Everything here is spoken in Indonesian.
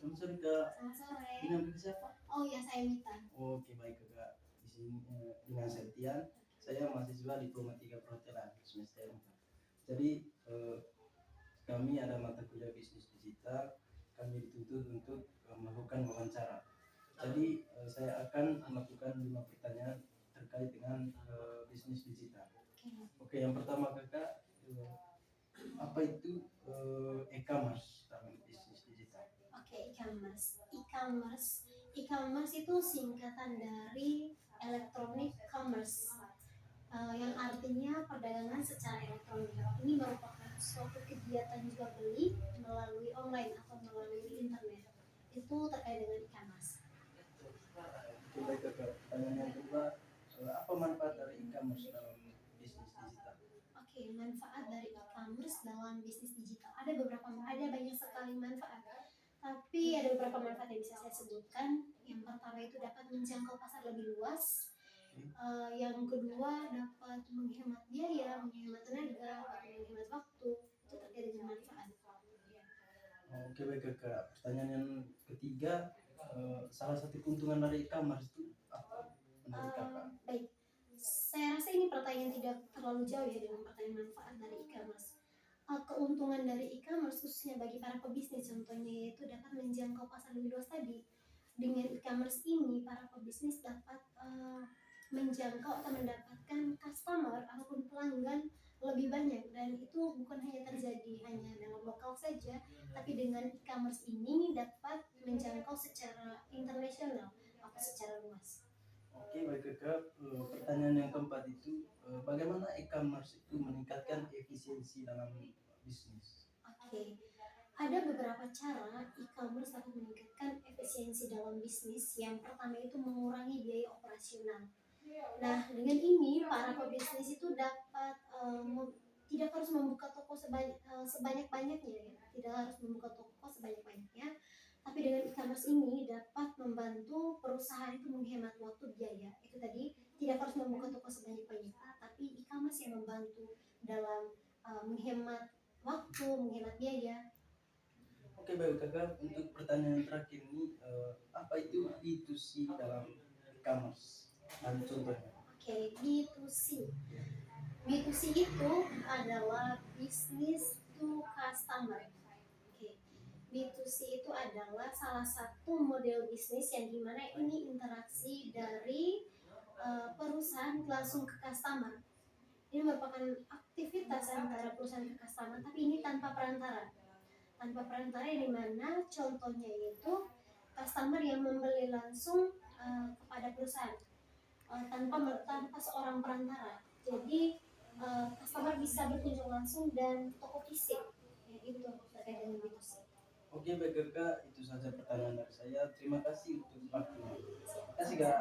Selamat sore Kak. Selamat sore. Dengan Kakak siapa? Oh ya, saya Mita. Oke baik Kakak. Di sini dengan Septian. Saya mahasiswa Diploma 3 Perhotelan semester 4. Jadi kami ada mata kuliah bisnis digital. Kami dituntut untuk melakukan wawancara. Jadi saya akan melakukan 5 pertanyaan terkait dengan bisnis digital. Oke, yang pertama Kakak, apa itu e-commerce dalam bisnis digital? Oke, e-commerce. E-commerce itu singkatan dari electronic commerce, yang artinya perdagangan secara elektronik. Ini merupakan suatu kegiatan jual beli melalui online atau melalui internet. Itu terkait dengan e-commerce. Coba Kakak, pertanyaan yang kedua, apa manfaat dari e-commerce dalam bisnis digital? Oke, manfaat dari e-commerce dalam bisnis digital. Ada banyak sekali manfaat. Tapi ada beberapa manfaat yang bisa saya sebutkan. Yang pertama itu dapat menjangkau pasar lebih luas. Yang kedua dapat menghemat biaya, menghemat tenaga, menghemat waktu. Itu terkait dengan manfaat. Oke baik Kakak, pertanyaan yang ketiga, salah satu keuntungan dari e-commerce itu apa menurut Kakak? Baik, saya rasa ini pertanyaan tidak terlalu jauh ya dengan pertanyaan manfaat dari e-commerce. Keuntungan dari e-commerce khususnya bagi para pebisnis contohnya yaitu dapat menjangkau pasar lebih luas tadi. Dengan e-commerce ini para pebisnis dapat menjangkau atau mendapatkan customer ataupun pelanggan lebih banyak, dan itu bukan hanya terjadi hanya dalam lokal saja, tapi dengan e-commerce ini dapat menjangkau secara internasional atau secara luas. Oke baik Kakak, pertanyaan yang keempat itu, bagaimana e-commerce itu meningkatkan efisiensi dalam bisnis? Oke, ada beberapa cara e-commerce dapat meningkatkan efisiensi dalam bisnis. Yang pertama itu mengurangi biaya operasional. Nah, dengan ini para pebisnis itu dapat tidak harus membuka toko sebanyak-banyaknya ya. Tidak harus membuka toko sebanyak-banyaknya. Tapi dengan e-commerce ini dapat membantu perusahaan itu menghemat waktu biaya. Itu tadi tidak harus membuka toko sebanyak-banyaknya, tapi e-commerce yang membantu dalam menghemat waktu, menghemat biaya. Oke baik Kakak, untuk pertanyaan terakhir ini, apa itu B2C dalam e-commerce? Dan contohnya. Oke, B2C. B2C itu adalah business to customer. Oke. B2C itu adalah salah satu model bisnis yang dimana ini interaksi dari perusahaan langsung ke customer. Ini merupakan aktivitas antara perusahaan ke customer, tapi ini tanpa perantara. Tanpa perantara yang dimana contohnya itu customer yang membeli langsung kepada perusahaan tanpa seorang perantara. Jadi customer bisa berkunjung langsung dan toko fisik. Ya, itu terkait dengan B2C. Oke baik Kakak, itu saja pertanyaan dari saya. Terima kasih untuk waktunya. Terima kasih Kak.